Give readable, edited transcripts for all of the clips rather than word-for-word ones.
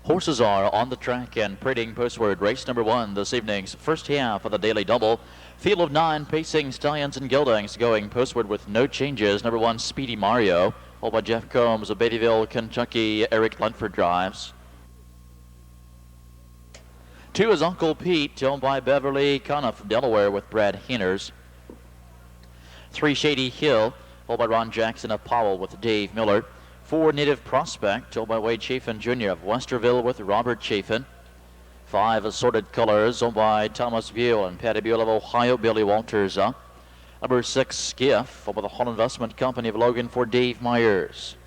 Horses are on the track and parading postward. Race number 1 this evening's first half of the daily double. Field of 9 pacing stallions and geldings going postward with no changes. Number 1 Speedy Mario, followed by Jeff Combs of Beattyville, Kentucky. Eric Lunford drives. 2 is Uncle Pete, owned by Beverly Conniff of Delaware with Brad Heeners. 3 Shady Hill, followed by Ron Jackson of Powell with Dave Miller. 4 Native Prospect, owned by Wade Chafin Jr. of Westerville with Robert Chafin. 5 Assorted Colors, owned by Thomas Buell and Patty Buell of Ohio, Billy Walters. Number 6 Skiff, owned by the Hall Investment Company of Logan for Dave Myers.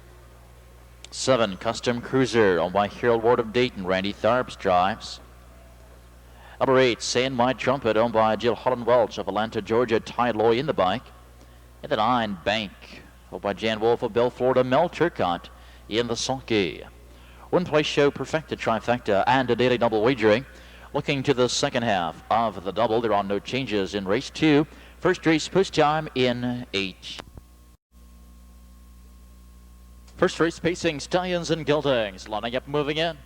7 Custom Cruiser, owned by Harold Ward of Dayton, Randy Tharps drives. Number 8 Saying My Trumpet, owned by Jill Holland Welch of Atlanta, Georgia, Ty Loy in the bike. And the 9 Bank, owned by Jan Wolf of Bell, Florida, Mel Turcott in the sulky. One place show perfected trifecta and a daily double wagering. Looking to the second half of the double, there are no changes in race 2. First race post time in 8. First race pacing stallions and geldings, lining up, moving in.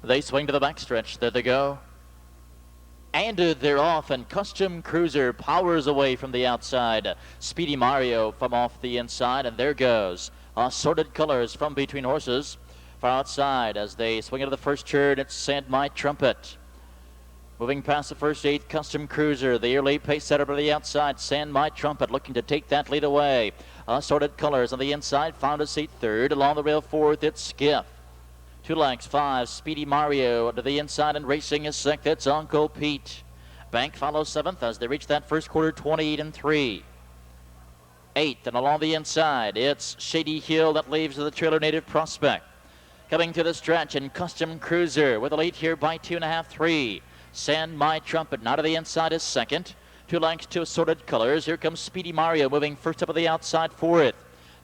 They swing to the backstretch. There they go. And they're off, and Custom Cruiser powers away from the outside. Speedy Mario from off the inside, and there goes Assorted Colors from between horses. Far outside as they swing into the first turn, it's Saying My Trumpet. Moving past the first 8, Custom Cruiser, the early pace setter to the outside. Saying My Trumpet looking to take that lead away. Assorted Colors on the inside, found a seat third. Along the rail fourth, it's Skiff. 2 lengths, 5, Speedy Mario to the inside and racing is 6th. It's Uncle Pete. Bank follows 7th as they reach that first quarter, 28-3. 8th and along the inside, it's Shady Hill that leaves the trailer Native Prospect. Coming to the stretch and Custom Cruiser with a lead here by 2.5, 3. Saying My Trumpet now to the inside is 2nd. 2 lengths to Assorted Colors. Here comes Speedy Mario moving first up of the outside, 4th.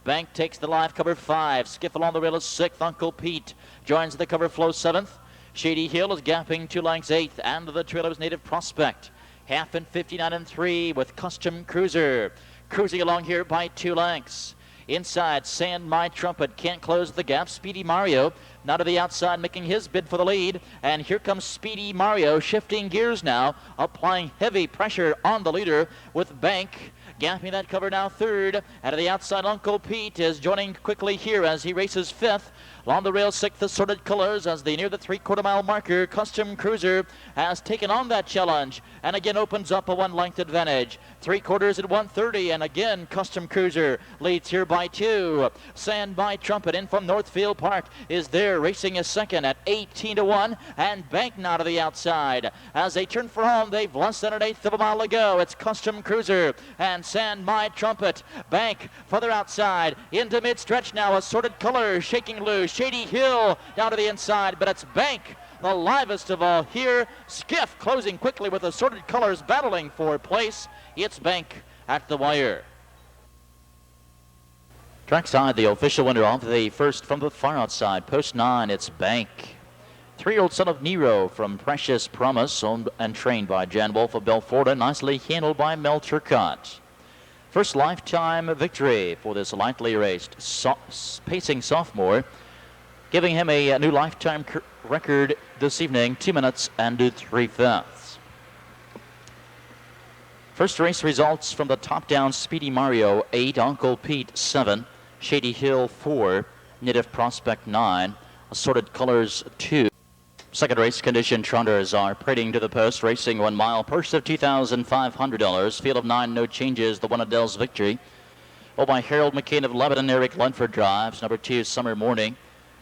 Bank takes the live cover 5. Skiff along the rail is 6th. Uncle Pete joins the cover flow 7th. Shady Hill is gapping 2 lengths 8th. And the trailer is Native Prospect. Half and 59-3 with Custom Cruiser. Cruising along here by 2 lengths. Inside, Saying My Trumpet can't close the gap. Speedy Mario now to the outside making his bid for the lead. And here comes Speedy Mario shifting gears now, applying heavy pressure on the leader with Bank. Gapping that cover now 3rd. Out of the outside, Uncle Pete is joining quickly here as he races 5th. Along the rail, 6th, Assorted Colors as they near the 3/4 mile marker. Custom Cruiser has taken on that challenge and again opens up a 1-length advantage. 3/4 at 1:30 and again Custom Cruiser leads here by 2. Saying My Trumpet in from Northfield Park is there racing a 2nd at 18-1 and Bank now to the outside. As they turn for home, they've less than 1/8 of a mile to go. It's Custom Cruiser and Saying My Trumpet. Bank further outside into mid-stretch now. Assorted Colors shaking loose. Shady Hill down to the inside, but it's Bank, the livest of all here. Skiff closing quickly with Assorted Colors battling for place. It's Bank at the wire. Trackside, the official winner of the first from the far outside, post 9, it's Bank. 3-year-old son of Nero from Precious Promise, owned and trained by Jan Wolf of Bell, Florida, nicely handled by Mel Turcott. First lifetime victory for this lightly raced pacing sophomore, giving him a new lifetime record this evening, 2 minutes and 3/5. First race results from the top down: Speedy Mario 8, Uncle Pete 7, Shady Hill 4, Native Prospect 9, Assorted Colors 2. Second race condition, Trunders are parading to the post, racing 1 mile, purse of $2,500. Field of 9, no changes, the one ADLEL'S victory. Oh, by Harold McCain of Lebanon, Eric Lunford drives. Number 2, Summer Morning,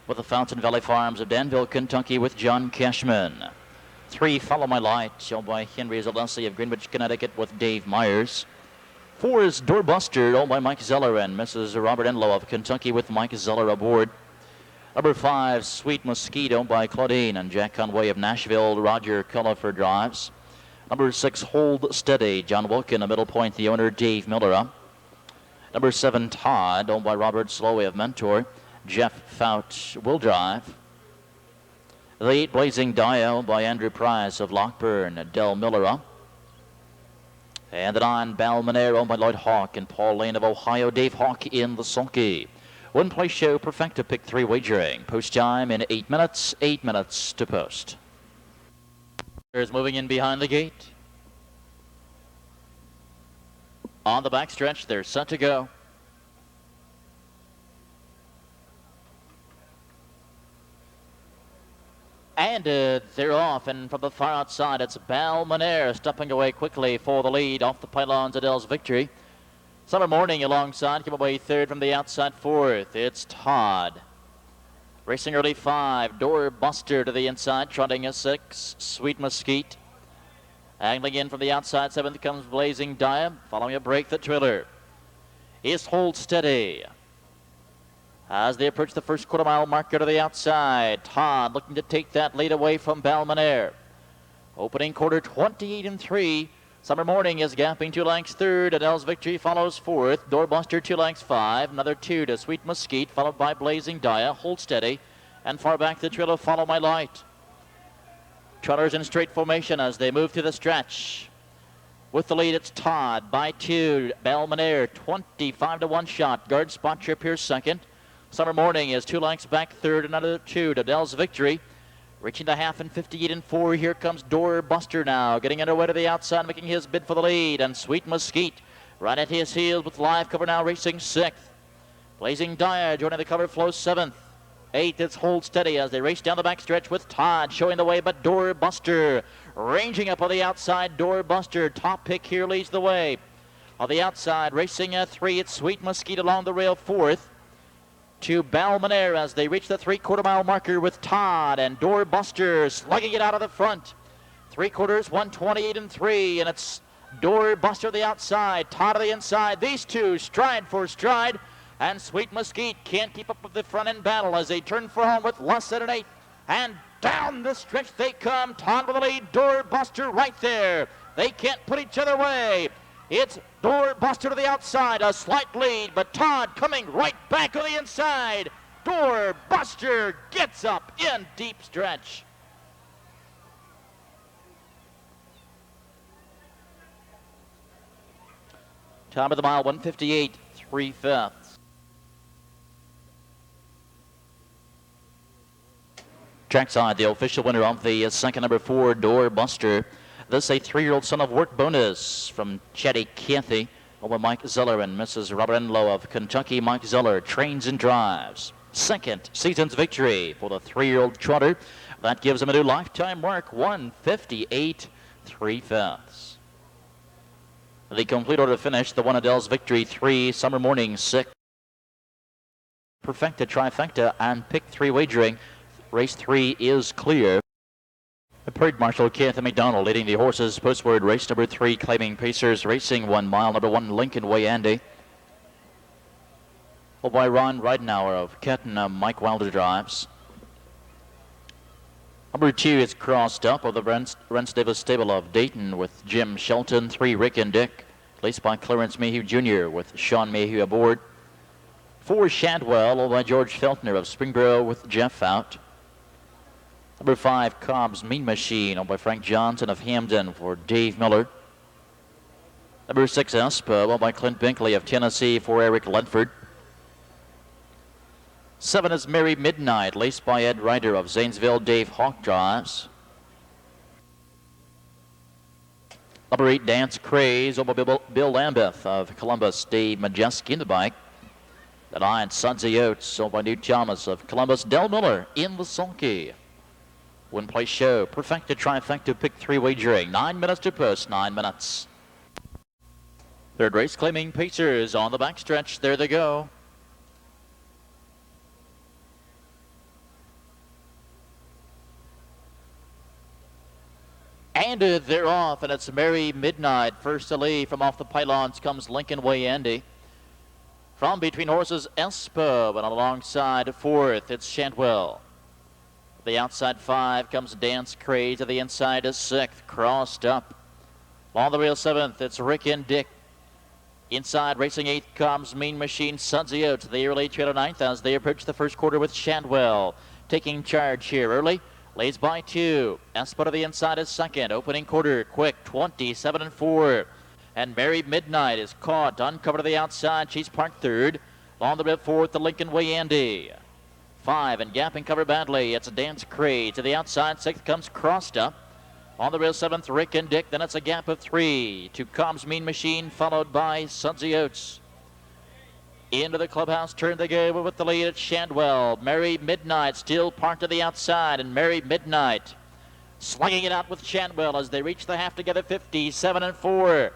with the Fountain Valley Farms of Danville, Kentucky, with John Cashman. 3, Follow My Light, owned by Henry Zalessi of Greenwich, Connecticut, with Dave Myers. 4 is Doorbuster, owned by Mike Zeller and Mrs. Robert Enlow of Kentucky, with Mike Zeller aboard. Number 5, Sweet Mesquite, owned by Claudine and Jack Conway of Nashville, Roger Culliford drives. Number 6, Hold Steady, John Wilkin, a Middle Point, the owner, Dave Miller. Number 7, Todd, owned by Robert Slowey of Mentor, Jeff Fout will drive. The 8, Blazing Dial, by Andrew Price of Lockburn, Del Miller. And the 9, Balmaner, owned by Lloyd Hawk, and Paul Lane of Ohio, Dave Hawk in the sulky. One place show, perfecta pick 3 wagering. Post time in 8 minutes, 8 minutes to post. Here's moving in behind the gate. On the backstretch, they're set to go. And they're off, and from the far outside, it's Balmaner stepping away quickly for the lead off the pylons. ADLEL'S Victory. Summer Morning alongside, came away third from the outside fourth. It's TODD. Racing early 5, Doorbuster to the inside, trotting a 6, Sweet Mesquite. Angling in from the outside, 7th comes Blazing Diab, following a break the Triller. Is Hold Steady. As they approach the first quarter mile marker to the outside, TODD looking to take that lead away from Balmaner. Opening quarter 28-3. Summer Morning is gapping 2 lengths third. ADLEL'S Victory follows fourth. Doorbuster 2 lengths 5. Another 2 to Sweet Mesquite, followed by Blazing Dia. Hold Steady. And far back the Triller, Follow My Light. Trotters in straight formation as they move through the stretch. With the lead, it's TODD by 2. Balmaner 25 to 1 shot. Guard Spot appears second. Summer Morning is 2 lengths back third, another 2 to ADLEL'S Victory. Reaching the half in 58-4. Here comes Doorbuster now, getting underway to the outside, making his bid for the lead. And Sweet Mesquite right at his heels with live cover now racing 6th. Blazing Dia joining the cover flow 7th. 8th, it's Hold Steady as they race down the backstretch with TODD showing the way, but Doorbuster ranging up on the outside. Doorbuster, top pick here, leads the way. On the outside, racing at 3, it's Sweet Mesquite along the rail 4th. To Balmaner as they reach the 3/4 mile marker with TODD and Doorbuster slugging it out of the front. 3/4, 128-3, and it's Doorbuster to the outside, TODD to the inside. These two stride for stride, and Sweet Mesquite can't keep up with the front end battle as they turn for home with less than an 8. And down the stretch they come. TODD with the lead, Doorbuster right there. They can't put each other away. It's Doorbuster to the outside, a slight lead, but TODD coming right back on the inside. Doorbuster gets up in deep stretch. Top of the mile, 158, 3/5. Trackside, the official winner of the second, number 4, Doorbuster. This a 3-year-old son of work bonus from Chetty Cathy over Mike Zeller and Mrs. Robert Enlow of Kentucky. Mike Zeller trains and drives. Second season's victory for the 3-year-old trotter. That gives him a new lifetime mark, 158 3/5. The complete order finish, the 1 ADLEL'S Victory, 3 Summer Morning, 6 Perfecta, Trifecta, and Pick 3 wagering. Race 3 is clear. The Parade Marshal Keith McDonald leading the horses. Postword race number 3, Claiming Pacers, racing 1 mile. Number 1, Lincoln Way Andy. Well, by Ron Ridenauer of Kenton, Mike Wilder drives. Number 2 is Crossed Up of the Rents Davis stable of Dayton with Jim Shelton. 3, Rick and Dick, raced by Clarence Mayhew Jr. with Sean Mayhew aboard. 4, Shadwell, owned by George Feltner of Springboro with Jeff out. Number 5, COBS-MEAN-MACHINE, owned by Frank Johnson of Hamden for Dave Miller. Number 6, ESPA, owned by Clint Binkley of Tennessee for Eric Ledford. 7 is Merry Midnight, laced by Ed Ryder of Zanesville. Dave Hawk drives. Number 8, Dance Craze, owned by Bill Lambeth of Columbus. Dave Majeski in the bike. The 9, SUDSY Oats, owned by Newt Thomas of Columbus. Del Miller in the sulky. 1 place show, Perfecta, Trifecta, Pick 3 wagering. 9 minutes to post, 9 minutes. Third race, Claiming Pacers on the backstretch. There they go. And they're off, and it's Merry Midnight. First to lead from off the pylons comes Lincoln Way Andy. From between horses, Espo, and alongside 4th, it's Shadwell. The outside 5 comes Dance Craze. To the inside is 6th, Crossed Up. On the rail 7th, it's Rick and Dick. Inside, racing 8th, COBS-MEAN-MACHINE, SUDSY Oats. The early trailer 9th as they approach the first quarter with Shadwell. Taking charge here early. Leads by 2. Espo to the inside is 2nd. Opening quarter, quick, 27-4. And Mary Midnight is caught, uncovered to the outside. She's parked third. On the rip fourth, the Lincoln Way Andy. 5 and gapping cover badly. It's a Dance Craze to the outside. 6th comes Crossed Up. On the rail 7th, Rick and Dick. Then it's a gap of 3 to COBS-MEAN-MACHINE, followed by SUDSY OATS. Into the clubhouse turn they go with the lead at Shadwell. Mary Midnight still parked to the outside, and Mary Midnight slugging it out with Shadwell as they reach the half together. 57 and 4.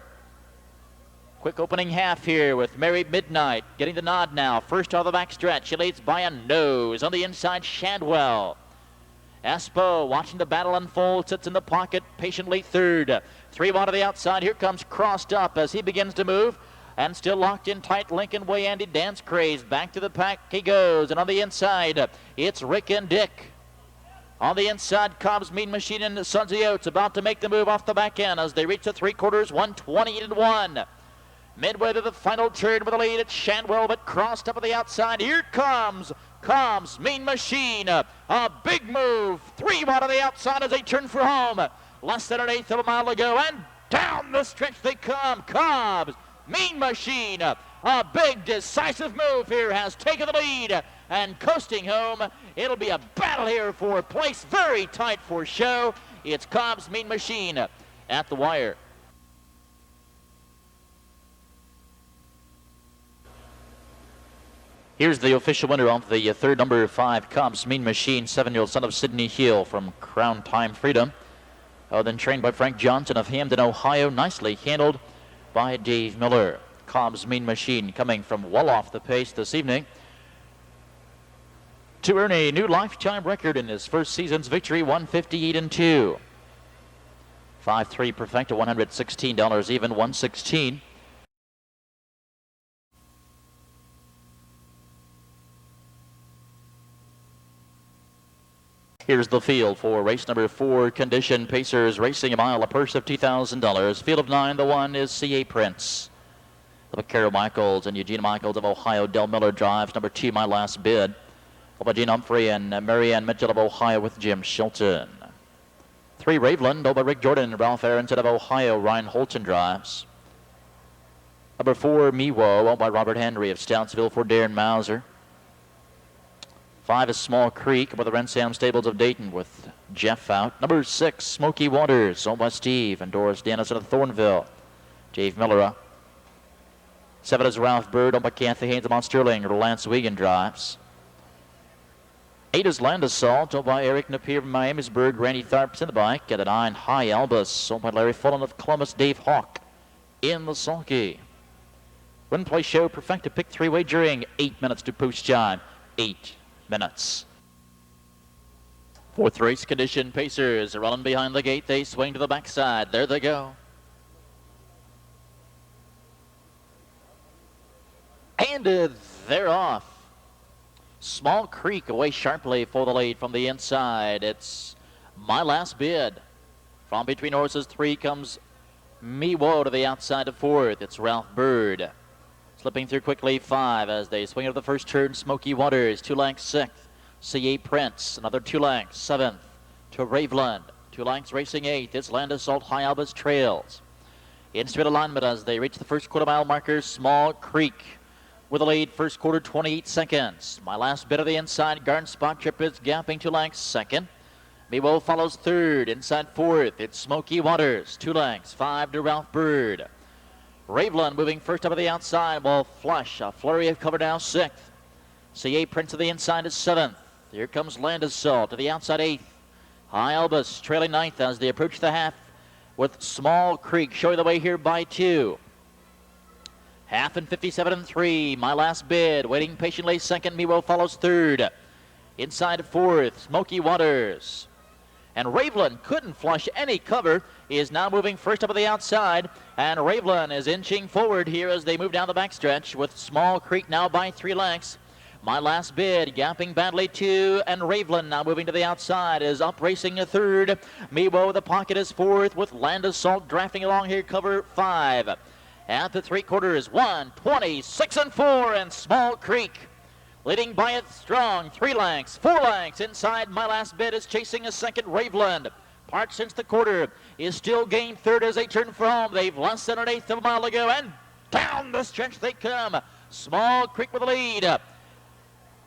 Quick opening half here with Mary Midnight getting the nod now. First out of the back stretch. She leads by a nose. On the inside, Shadwell. Espo watching the battle unfold. Sits in the pocket patiently third. 3 wide to the outside. Here comes Crossed Up as he begins to move. And still locked in tight, Lincoln Way Andy. Dance Craze. Back to the pack he goes. And on the inside, it's Rick and Dick. On the inside, COBS-MEAN-MACHINE and SUDSY OATS about to make the move off the back end as they reach the 3/4, 1:20-1. Midway to the final turn with the lead at Shadwell, but Crossed Up on the outside. Here comes COBS-MEAN-MACHINE. A big move. 3 wide on the outside as they turn for home. Less than an eighth of a mile to go, and down the stretch they come. COBS-MEAN-MACHINE. A big decisive move here has taken the lead and coasting home. It'll be a battle here for place. Very tight for show. It's COBS-MEAN-MACHINE at the wire. Here's the official winner of the third, number 5, COBS-MEAN-MACHINE, 7-year-old son of Sydney Hill from Crown Time Freedom. Then trained by Frank Johnson of Hamden, Ohio. Nicely handled by Dave Miller. COBS-MEAN-MACHINE coming well off the pace this evening to earn a new lifetime record in his first season's victory, 158 and 2. 5-3 perfecta, $116 even, 116. Here's the field for race number 4, Condition Pacers racing a mile, a purse of $2,000. Field of 9, the 1 is C.A. Prince. Carol Michaels and Eugene Michaels of Ohio. Del Miller drives number 2, My Last Bid. Gene Humphrey and Marianne Mitchell of Ohio with Jim Shilton. 3, Raveland, by Rick Jordan and Ralph Aronson of Ohio. Ryan Holton drives. Number 4, Miwo, owned by Robert Henry of Stoutsville for Darren Mauser. 5 is Small Creek by the Rensam Stables of Dayton with Jeff out. Number 6, Smoky Waters, owned by Steve and Doris Dennison of Thornville. Dave Miller. 7 is Ralph Bird, owned by Kathy Haynes of Mount Sterling. Lance Wiegand drives. 8 is Land Assault, owned by Eric Napier from Miamisburg. Randy Tharp's in the bike. At a 9, High Albus, owned by Larry Fullen of Columbus. Dave Hawk in the sulky. Win play show perfecta, pick 3 wagering. 8 minutes to post time. 8 minutes. 4th race, Condition Pacers are running behind the gate. They swing to the backside. There they go. And they're off. Small Creek away sharply for the lead from the inside. It's My Last Bid. From between horses, 3 comes Miwo to the outside of 4th. It's Ralph Bird. Slipping through quickly, 5 as they swing over the first turn. Smoky Waters, 2 lengths 6th. C.A. Prince, another 2 lengths, 7th to Raveland. 2 lengths racing 8th. It's Land Assault, High Albus trails. In straight alignment as they reach the first quarter mile marker. Small Creek with a lead, first quarter, 28 seconds. My Last Bid of the inside. Garden Spot Trip is gapping 2 lengths, 2nd. Miwo follows 3rd, inside 4th. It's Smoky Waters, 2 lengths, 5 to Ralph Bird. Raveland moving first up of the outside, while Flush, a flurry of cover now, 6th. C.A. Prince to the inside is 7th. Here comes Land Assault to the outside, 8th. High Albus trailing 9th as they approach the half with Small Creek showing the way here by 2. Half and 57 and 3. My Last Bid waiting patiently 2nd. Miwo follows 3rd. Inside 4th, Smoky Waters. And Raveland couldn't flush any cover. He is now moving first up of the outside. And Raveland is inching forward here as they move down the backstretch with Small Creek now by 3 lengths. My Last Bid gapping badly 2, and Raveland now moving to the outside is up racing a 3rd. Miwo the pocket is 4th with Land Assault drafting along here, cover 5. At the 3/4 1:26 and 4, and Small Creek leading by it strong, 3 lengths, 4 lengths inside. My Last Bid is chasing a 2nd. Raveland apart since the quarter, is still gained third as they turn for home. They've less than an eighth of a mile to go, and down the stretch they come. Small Creek with the lead.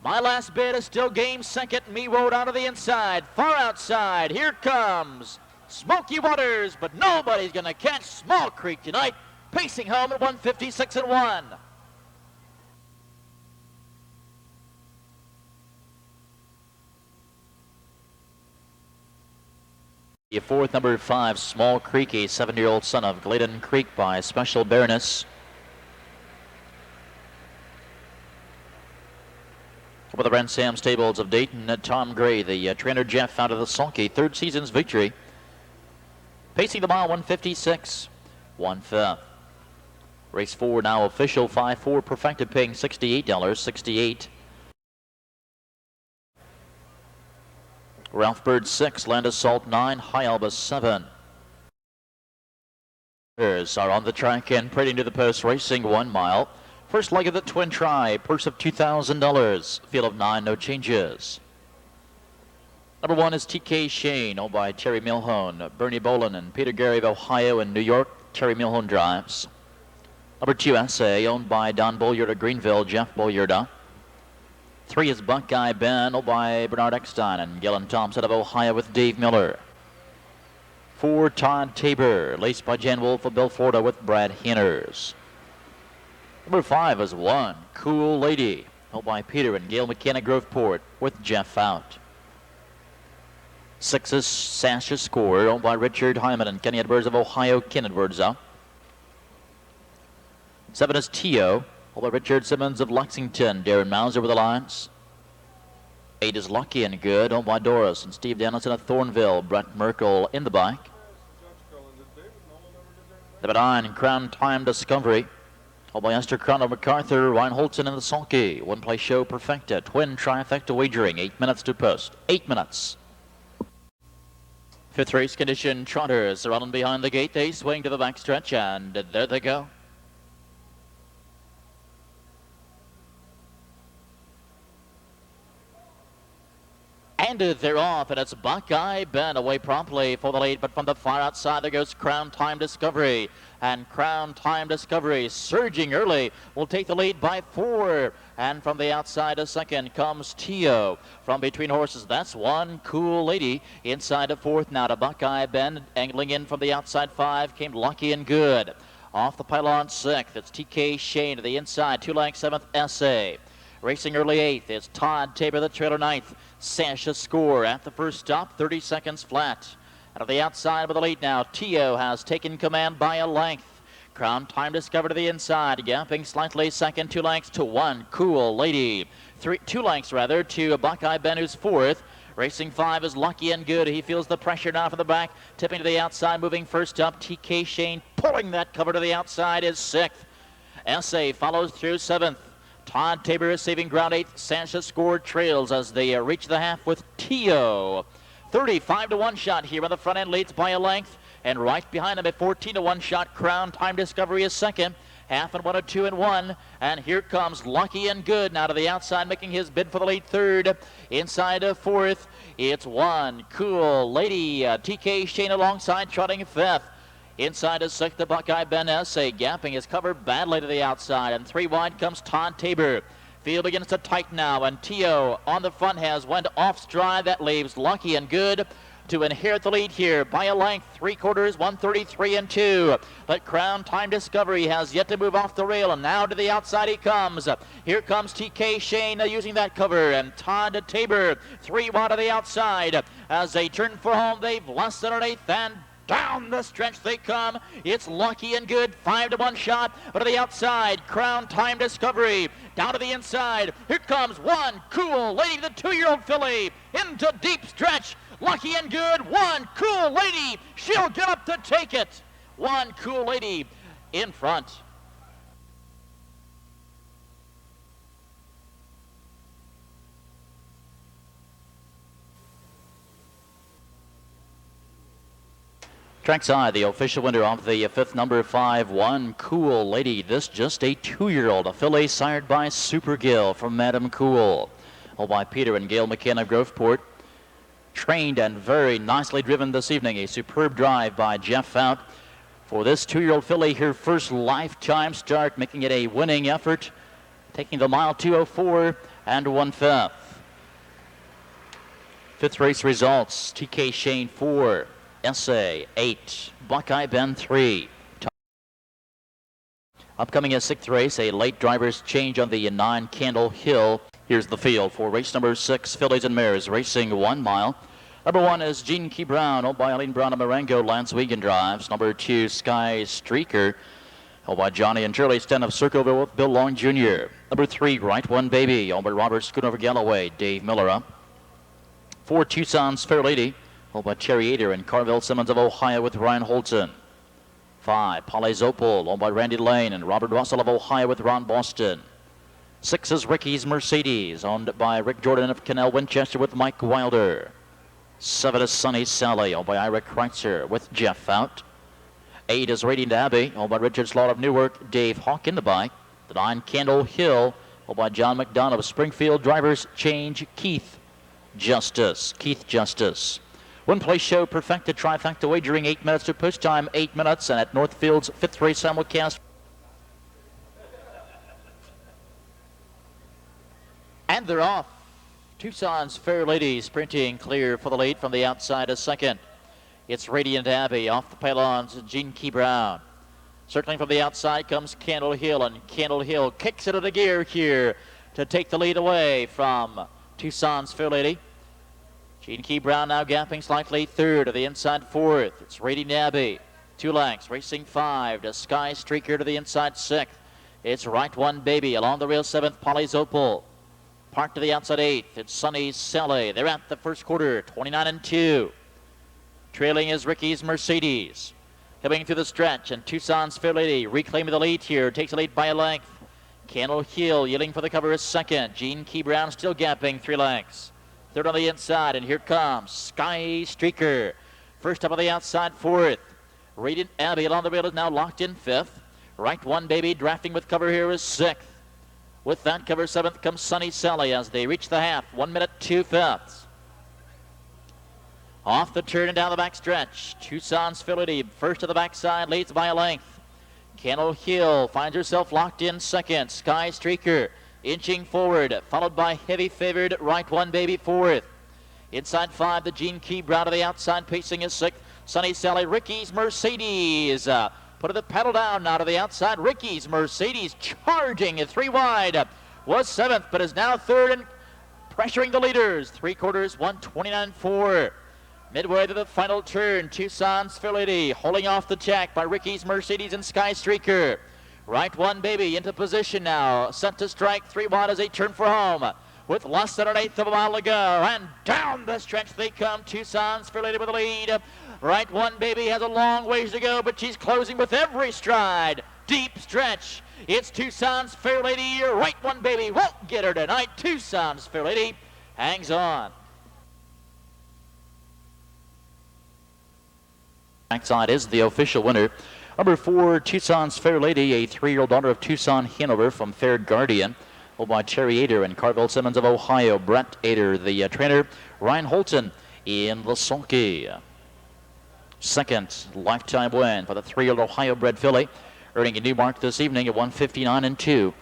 My Last Bid is still game second. Me Road out of the inside. Far outside. Here comes Smoky Waters, but nobody's going to catch Small Creek tonight. Pacing home at 156-1. The fourth, number 5, Small Creek, a 7-year-old son of Gladen Creek by Special Baroness. With the Ransam Stables of Dayton, Tom Gray, the trainer Jeff out of the Sulky, third season's victory. Pacing the mile, 156, 1/5. Race 4 now official, 5-4 perfected, paying $68.68. Ralph Bird 6, Land Assault 9, High Albus 7. Are on the track and parading to the post, racing 1 mile. First leg of the twin try, purse of $2,000. Field of 9, no changes. Number 1 is TK Shane, owned by Terry Milhone, Bernie Bolin, and Peter Gary of Ohio and New York. Terry Milhone drives. Number 2, SA, owned by Don Bolliard of Greenville, Jeff Bolliard. 3 is Buckeye Ben, owned by Bernard Eckstein and Gillen Thompson of Ohio with Dave Miller. 4, Todd Tabor, laced by Jan Wolf of Bill Florida with Brad Henners. Number 5 is 1, Cool Lady, owned by Peter and Gail McKenna Groveport with Jeff out. 6 is SASHA Score, owned by Richard Hyman and Kenny Edwards of Ohio, Ken Edwards out. 7 is Tio, owned by Richard Simmons of Lexington, Darren Mauser with the lines. 8 is Lucky and Good, owned by Doris and Steve Dennison of Thornville, Brett Merkel in the bike. Number 9, Crown Time Discovery, owned by Esther Crown of MacArthur, Ryan Holton in the Sulky. One play show perfecta, twin trifecta wagering, 8 minutes to post, 8 minutes. Fifth race condition, Trotters are running behind the gate. They swing to the backstretch, and there they go. And they're off, and it's Buckeye Ben away promptly for the lead, but from the far outside there goes Crown Time Discovery. And Crown Time Discovery, surging early, will take the lead by 4. And from the outside a second comes Tio. From between horses, that's 1, Cool Lady. Inside of 4th now to Buckeye Ben. Angling in from the outside 5 came Lucky and Good. Off the pylon 6th, it's TK Shane to the inside, 2 lengths 7th SA. Racing early 8th is Todd Tabor, the trailer 9th. SASHA Score at the first stop, 30 seconds flat. Out of the outside with the lead now, Tio has taken command by a length. Crown Time Discovery to the inside, gapping slightly second, 2 lengths to 1, Cool Lady. 2 lengths rather to Buckeye Ben, who's 4th. Racing 5 is Lucky and Good. He feels the pressure now from the back, tipping to the outside, moving first up. TK Shane pulling that cover to the outside is 6th. SA follows through 7th. Todd Tabor is saving ground 8th. SASHA Score trails as they reach the half with Tio. 35-1 shot here on the front end, leads by a length. And right behind him at 14-1 shot, Crown Time Discovery is second. Half and 1 of 2 and 1. And here comes Lucky and Good now to the outside, making his bid for the lead third. Inside of 4th, it's 1, Cool Lady. TK Shane alongside, trotting 5th. Inside is 6th, the Buckeye Ben SA. Gapping is covered badly to the outside. And 3 wide comes Todd Tabor. Field begins to tighten now. And Tio on the front has went off stride. That leaves Lucky and Good to inherit the lead here by a length, 3/4, 133 and 2. But Crown Time Discovery has yet to move off the rail, and now to the outside he comes. Here comes TK Shane using that cover, and Todd Tabor 3 wide to the outside. As they turn for home, they've less than an eighth, and down the stretch they come. It's Lucky and Good, 5-1 shot, but to the outside, Crown Time Discovery. Down to the inside, here comes 1, Cool Lady, the 2-year-old filly, into deep stretch. Lucky and Good, 1, Cool Lady, she'll get up to take it. 1, Cool Lady in front. Trackside, the official winner of the 5th, number 5, 1, Cool Lady. This just a 2-year-old, a filly sired by Super Gill from Madam Cool. Owned by Peter and Gail McKenna Groveport. trained and very nicely driven this evening. A superb drive by Jeff Fout for this 2-year-old filly, her first lifetime start, making it a winning effort, taking the mile 2:04 and 1/5. Fifth race results: TK Shane 4, SA 8, Buckeye Ben 3. Upcoming a sixth race, a late driver's change on the 9 Candle Hill. Here's the field for race number 6, fillies and mares racing 1 mile. Number 1 is Gene Key Brown, owned by Eileen Brown and Marengo. Lance Wiegand drives. Number 2, Sky Streaker, owned by Johnny and Shirley Sten of Circleville with Bill Long Jr. Number 3, Right One Baby, owned by Robert Schoonover Galloway, Dave Miller up. 4, Tucson's Fair Lady, owned by Cherry Ader and Carvel Simmons of Ohio with Ryan Holton. 5, Polly's Opal, owned by Randy Lane and Robert Russell of Ohio with Ron Boston. 6 is Ricky's Mercedes, owned by Rick Jordan of Canal Winchester with Mike Wilder. 7 is Sunny Sally, owned by Ira Kreitzer with Jeff Fout. 8 is Radiant Abbey, owned by Richard Slaughter of Newark, Dave Hawk in the bike. The 9 Candle Hill, owned by John McDonough of Springfield. Drivers change: Keith Justice. One place show perfected trifecta wagering 8 minutes to push time 8 minutes, and at Northfield's 5th race simulcast. And they're off. Tucson's Fair Lady sprinting clear for the lead from the outside of second. It's Radiant Abbey off the pylons, Gene Key Brown. Circling from the outside comes Candle Hill, and Candle Hill kicks it into gear here to take the lead away from Tucson's Fair Lady. Gene Key Brown now gapping slightly third, to the inside fourth. It's Radiant Abbey, 2 lengths, racing 5 to Sky Streaker to the inside 6th. It's Right One Baby along the rail 7th, Polly's Opal. Parked to the outside 8th, it's Sunny Sally. They're at the first quarter, 29 and 2. Trailing is Ricky's Mercedes. Coming through the stretch, and Tucson's Fair Lady reclaiming the lead here, takes the lead by a length. Candle Hill yielding for the cover is second. Gene Key Brown still gapping 3 lengths. Third on the inside, and here comes Sky Streaker. First up on the outside, 4th. Radiant Abbey along the rail is now locked in 5th. Right One Baby drafting with cover here is 6th. With that cover 7th comes Sunny Sally as they reach the half, 1 minute 2/5. Off the turn and down the back stretch, Tucson's Fair Lady first to the backside, leads by a length. Candle Hill finds herself locked in second. Sky Streaker inching forward, followed by heavy favored Right One Baby 4th. Inside 5, the Gene Key Brown to the outside, pacing is 6th. Sunny Sally, Ricky's Mercedes. Put the pedal down now to the outside. Ricky's Mercedes charging 3 wide. Was 7th, but is now 3rd and pressuring the leaders. 3 quarters, 1:29.4. Midway to the final turn, Tucson's Fair Lady holding off the jack by Ricky's Mercedes and Sky Streaker. Right One Baby into position now, set to strike 3 wide as they turn for home. With less than 1/8 of a mile to go, and down the stretch they come. Tucson's Fair Lady with the lead. Right One Baby has a long ways to go, but she's closing with every stride. Deep stretch. It's Tucson's Fair Lady. Right One Baby won't get her tonight. Tucson's Fair Lady hangs on. Backside is the official winner. Number 4, Tucson's Fair Lady, a 3-year-old daughter of Tucson Hanover from Fair Guardian, owned by Cherry Ader and Carvel Simmons of Ohio. Brett Ader, the trainer. Ryan Holton in the sulky. Second lifetime win for the 3-year-old Ohio-bred filly, earning a new mark this evening at 1:59 and 2.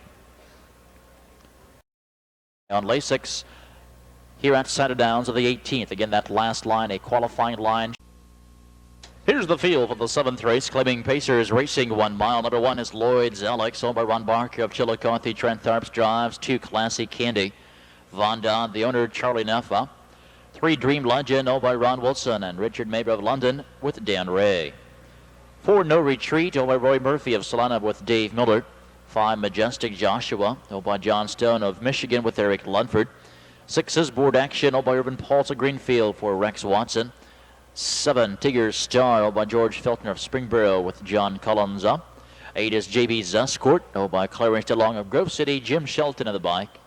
On Lasix here at Scioto Downs of the 18th. Again, that last line, a qualifying line. Here's the field for the 7th race. Claiming Pacers racing 1 mile. Number 1 is Lloyd's Alex, owned by Ron Barker of Chillicothe. Trent Tharps drives. 2, Classy Candy. Von Don, the owner, Charlie Neffa. 3, Dream Legend, owned by Ron Wilson and Richard Maber of London with Dan Ray. 4, No Retreat, owned by Roy Murphy of Salina with Dave Miller. 5, Majestic Joshua, owned by John Stone of Michigan with Eric Ludford. 6 is Board Action, owned by Urban Pauls of Greenfield for Rex Watson. 7, Tigger's Star, owned by George Feltner of Springboro with John Collins up. 8 is JB Zuscourt, owned by Clarence DeLong of Grove City, Jim Shelton of the bike.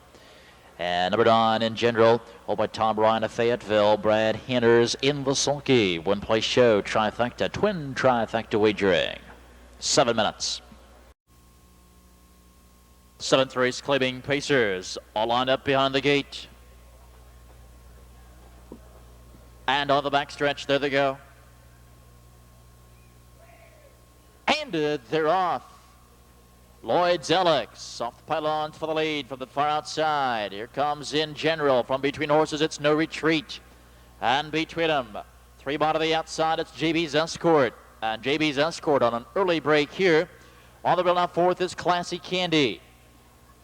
And number 9 in general, owned by Tom Ryan of Fayetteville, Brad Hanners in the sulky. 1 place show, trifecta, twin trifecta wagering. 7 minutes. 7th race, Claiming Pacers, all lined up behind the gate. And on the backstretch, there they go. And they're off. Lloyd's Alex off the pylons for the lead from the far outside. Here comes In General from between horses. It's No Retreat. And between them, 3 bar to the outside, it's JB's Escort. And JB's Escort on an early break here. On the rail now, 4th is Classy Candy.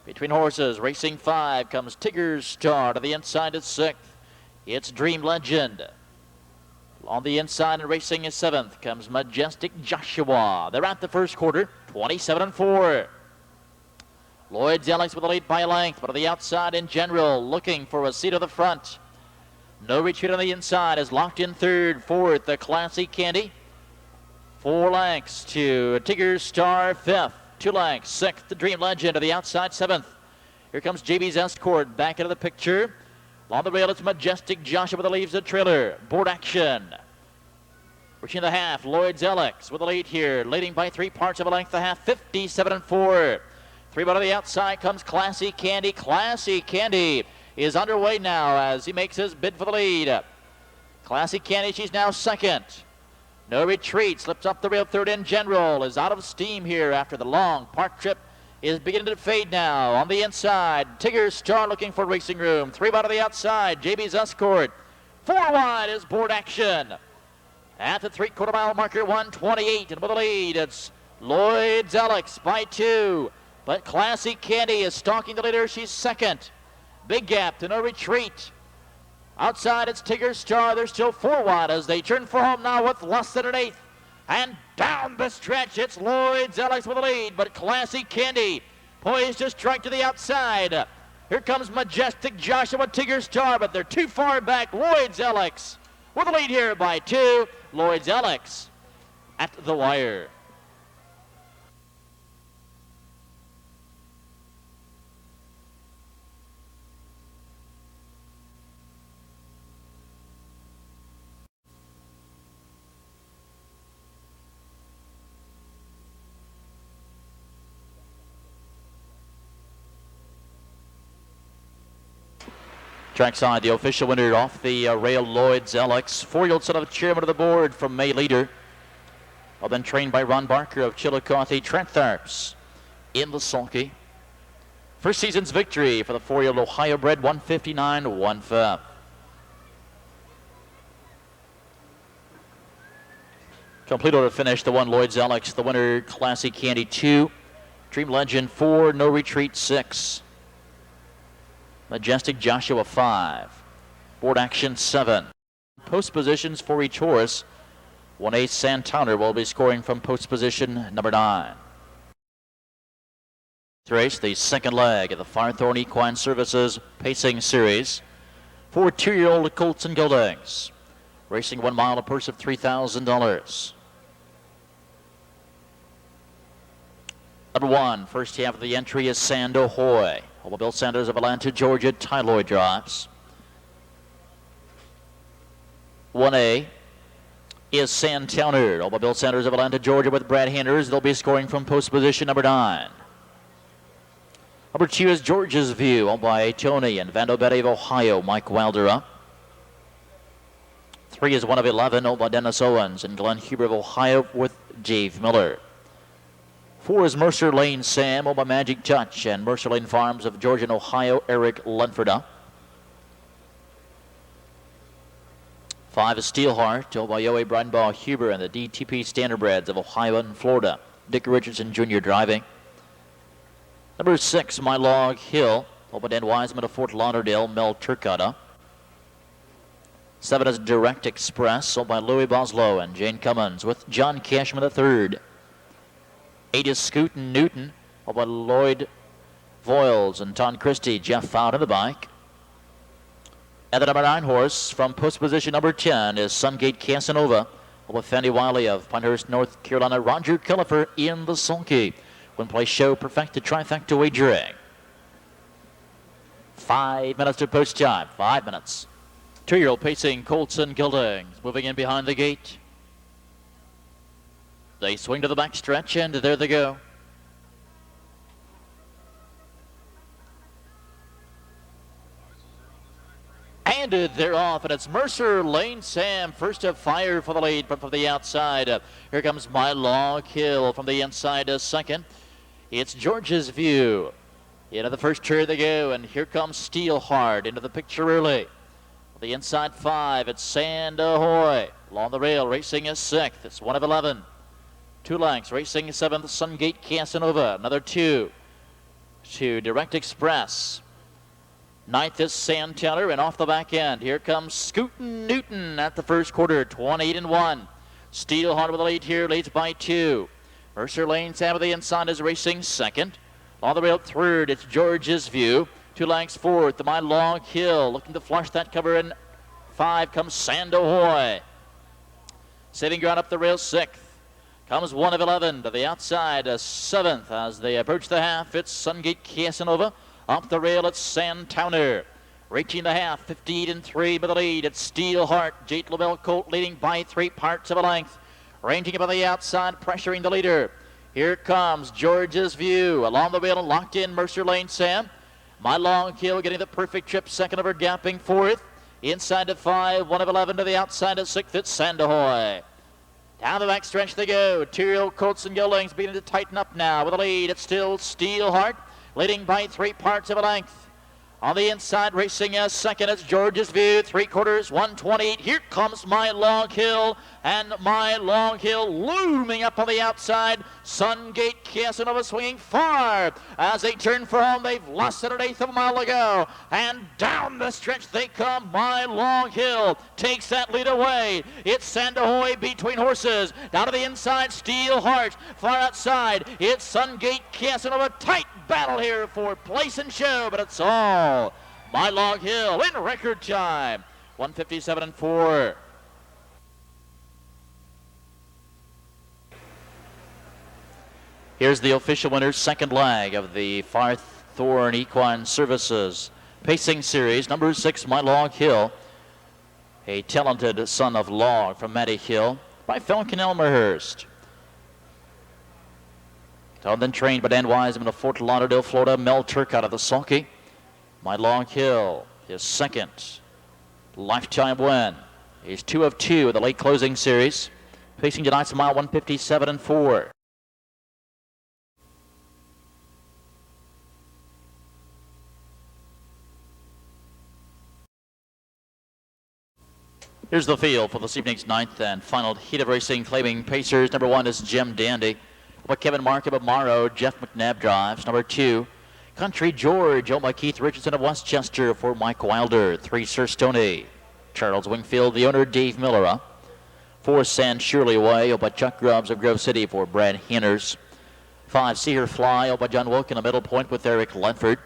Between horses, racing 5 comes Tigger's Star. To the inside is 6th. It's Dream Legend. On the inside and racing is 7th comes Majestic Joshua. They're at the first quarter, 27-4. Lloyd's Alex with the lead by a length, but on the outside In General, looking for a seat at the front. No Retreat on the inside is locked in 3rd, 4th, the Classy Candy. 4 lengths to Tigger's Star, 5th. 2 lengths, 6th, the Dream Legend to the outside, 7th. Here comes JB's Escort back into the picture. On the rail, it's Majestic Joshua with the leaves the trailer. Board action. Reaching the half, Lloyd's Alex with the lead here, leading by 3 parts of a length, the half, 57-4. 3 bar to the outside comes Classy Candy. Classy Candy is underway now as he makes his bid for the lead. Classy Candy, she's now 2nd. No Retreat slips up the rail, 3rd. In General is out of steam here after the long park trip is beginning to fade now. On the inside, Tigger's Star looking for racing room. 3 bar to the outside, JB's Escort. 4 wide is Board Action. At the 3/4 mile marker, 1:28, and with the lead, it's Lloyd's Alex by 2. But Classy Candy is stalking the leader. She's 2nd. Big gap to No Retreat. Outside, it's Tigger's Star. They're still 4 wide as they turn for home now with less than an 1/8. And down the stretch, it's Lloyd's Alex with the lead, but Classy Candy poised to strike to the outside. Here comes Majestic Joshua, Tigger's Star, but they're too far back. Lloyd's Alex with the lead here by 2. Lloyd's Alex at the wire. Trackside, the official winner off the rail, Lloyd's Alex. 4-year-old son of chairman of the board from May Leader. Well, then trained by Ron Barker of Chillicothe, Trent Tharps in the sulky. First season's victory for the 4-year-old Ohio bred, 159 1/5. Complete order finish, the 1 Lloyd's Alex, the winner Classy Candy 2, Dream Legend 4, No Retreat 6. Majestic Joshua 5. Board action 7. Post positions for each horse. 1A Santowner will be scoring from post position number 9. Race, the second leg of the Firethorn Equine Services Pacing Series. For 2-year-old Colts and Geldings. Racing 1 mile, a purse of $3,000. Number 1, first half of the entry is AHOY. Bill Sanders of Atlanta, Georgia, Tyloid drops. 1A is Santowner. Bill Sanders of Atlanta, Georgia with Brad Handers. They'll be scoring from post position number 9. Number 2 is Georgia's View, owned by Tony and Vandobetti of Ohio, Mike Wilder up. 3 is 1 of 11, owned by Dennis Owens and Glenn Huber of Ohio with Dave Miller. 4 is Mercer Lane Sam, owned by Magic Touch and Mercer Lane Farms of Georgia and Ohio, Eric Lenford. 5 is Steelheart, owned by Yoe Bridenbaugh Huber and the DTP Standardbreds of Ohio and Florida, Dick Richardson Jr. driving. Number 6, My Log Hill, owned by Dan Wiseman of Fort Lauderdale, Mel Turcotte. 7 is Direct Express, owned by Louis Boslow and Jane Cummins with John Cashman III. 8 is Scootin' Newton, owned by Lloyd Voiles and Ton Christie, Jeff Fout in the bike. And the number 9 horse from post position number 10 is Sungate Casanova, owned by Fanny Wiley of Pinehurst, North Carolina, Roger Cullifer in the sulky. Win play show perfected trifecta wagering. 5 minutes to post time, 5 minutes. 2-year-old pacing Colts and Geldings, moving in behind the gate. They swing to the back stretch, and there they go. And they're off, and it's Mercer Lane Sam first to fire for the lead, but from the outside. Here comes My Log Hill from the inside second. It's George's View. Into the first turn they go, and here comes Steelheart into the picture early. The inside 5, it's Sand Ahoy. Along the rail, racing is 6th. It's 1 of 11. 2 lengths, racing 7th, Sungate Casanova. Another 2 to Direct Express. 9th is Sand Teller, and off the back end, here comes Scootin' Newton at the first quarter, 28-1. Steelheart with the lead here, leads by 2. Mercer Lane Sam with the inside is racing 2nd. On the rail 3rd, it's George's View. 2 lengths 4th, the My Log Hill, looking to flush that cover in 5 comes Sand Ahoy. Saving ground up the rail 6th. Comes 1 of 11 to the outside, 7th as they approach the half. It's Sungate Casanova. Up the rail, it's Sandtowner. Reaching the half, 58-3 by the lead. It's Steelheart. Jade Lavelle Colt leading by 3 parts of a length. Ranging up on the outside, pressuring the leader. Here comes George's View. Along the rail and locked in Mercer Lane Sam. My Log Hill getting the perfect trip, 2nd over gapping 4th. Inside to 5, 1 of 11 to the outside of 6th. It's Sand Ahoy. Down the back stretch they go. Two Colts and Geldings beginning to tighten up now. With the lead, it's still Steelheart, leading by 3 parts of a length. On the inside, racing as 2nd, it's George's View. 3/4, 128. Here comes My Log Hill, and My Log Hill looming up on the outside. Sungate Casanova swinging far as they turn for home. They've lost it 1/8 of a mile to go, and down the stretch they come. My Log Hill takes that lead away. It's Sand Ahoy between horses. Down to the inside, Steelheart. Far outside, it's Sungate Casanova. Tight battle here for place and show, but it's all My Log Hill in record time. 1:57-4. Here's the official winner's second leg of the Farthorn Equine Services Pacing Series. Number 6, My Log Hill, a talented son of Log from Matty Hill by Falcon Elmerhurst. Owned and trained by Dan Wiseman of Fort Lauderdale, Florida. Mel Turcotte of the Sulky. My Log Hill, his second lifetime win. He's 2 of 2 in the late closing series. Pacing tonight's mile 1:57-4. Here's the field for this evening's 9th and final heat of racing, claiming pacers. Number 1 is Jim Dandy. But Kevin Markham of Morrow, Jeff McNabb drives. Number 2, Country George, owned by Keith Richardson of Westchester for Mike Wilder. 3, Sir Stoney, Charles Wingfield, the owner, Dave Miller. 4, Sand Shirley Way, owned by Chuck Grubbs of Grove City for Brad Henners. 5, See Her Fly, owned by John Wilkin, a middle point with Eric Ledford.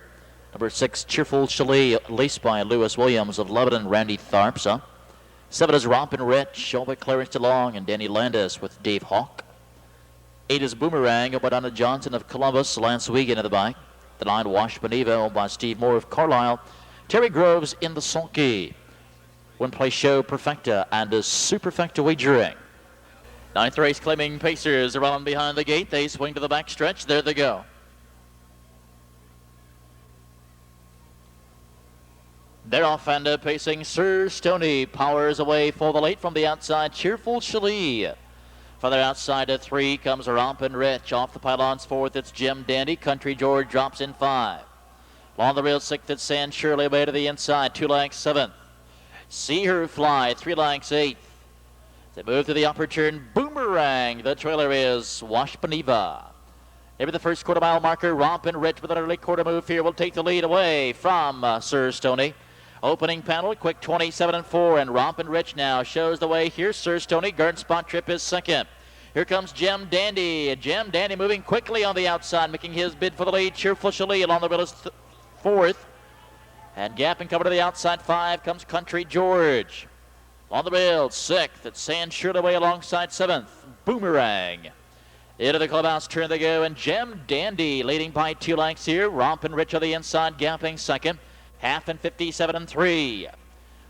Number 6, Cheerful Chalet, leased by Lewis Williams of Lebanon, Randy Tharps. 7 is Rompin' Rich, owned by Clarence DeLong and Danny Landis with Dave Hawk. 8 is Boomerang, owned by Donna Johnson of Columbus, Lance Wiegand in the bike. The 9, Wash Beniva, owned by Steve Moore of Carlisle. Terry Groves in the Sulky. One Play Show Perfecta and is Superfecta Wagering. 9th race claiming pacers around behind the gate. They swing to the back stretch. There they go. They're off and pacing. Sir Stoney powers away for the late from the outside. Cheerful Chalet. Further outside of 3 comes Rompin' Rich. Off the pylons 4th, it's Jim Dandy. Country George drops in 5. Along the rail 6th, it's Sand Shirley away to the inside. 2 lengths 7th. See Her Fly, 3 lengths 8th. They move to the upper turn. Boomerang. The trailer is Wash Beniva. Maybe the first quarter mile marker. Rompin' Rich with an early quarter move here will take the lead away from Sir Stoney. Opening panel, quick 27-4, and Rompin' Rich now shows the way. Here's Sir Stoney. Guard Spot Trip is 2nd. Here comes Jim Dandy. Jim Dandy moving quickly on the outside, making his bid for the lead. Cheerful Chalet along the rail is 4th. And gap and cover to the outside 5 comes Country George. On the rail 6th. It's Sand Shirley away alongside 7th. Boomerang. Into the clubhouse turn they go, and Jim Dandy leading by 2 lengths here. Rompin' Rich on the inside, gapping 2nd. 1/2 and 57-3.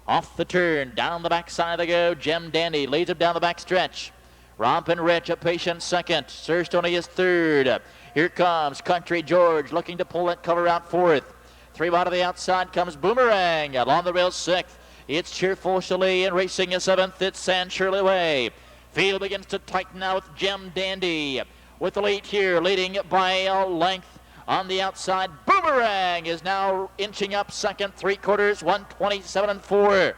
Off the turn, down the backside they go. Jim Dandy leads him down the back stretch. Rompin' Rich, a patient 2nd. Sir Stoney is 3rd. Here comes Country George looking to pull that cover out 4th. 3 wide to the outside comes Boomerang. Along the rail 6th. It's Cheerful Chalet, and racing a 7th. It's San Shirley Way. Field begins to tighten now with Gem Dandy with the lead here, leading by a length. On the outside, Boomerang is now inching up second, 3/4, 1:27.4.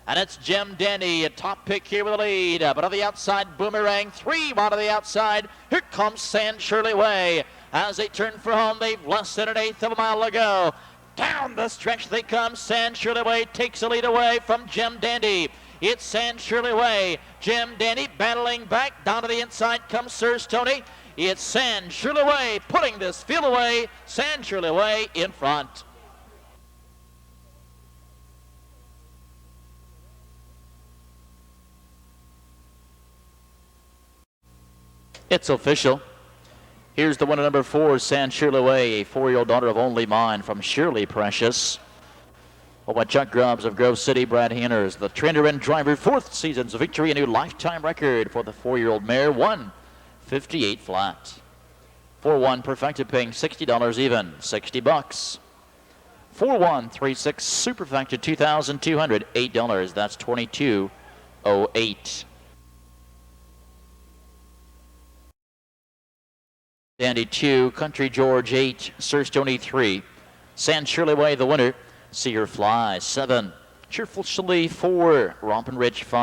And it's Gem Dandy, a top pick here with the lead. But on the outside, Boomerang, 3 out of the outside. Here comes San Shirley Way. As they turn for home, they've less than an 1/8 of a mile to go. Down the stretch they come. San Shirley Way takes the lead away from Gem Dandy. It's San Shirley Way. Gem Dandy battling back. Down to the inside comes Sir Stoney. It's San Shirley Way putting this field away. San Shirley Way in front. It's official. Here's the winner, number 4, San Shirley Way, a 4-year-old daughter of Only Mine from Shirley Precious. By Chuck Grubbs of Grove City, Brad Hanners, the trainer and driver, 4th season's victory, a new lifetime record for the 4-year-old mare, 1:58 flat. 4-1 perfected, paying $60 even, $60. 4-1-3-6 super perfected, $2,208. That's $22.08. Dandy 2, Country George 8, Sir Stoney 3. San Shirley Way the winner. See Her Fly 7. Cheerful Chalet 4. Rompin' Ridge 5.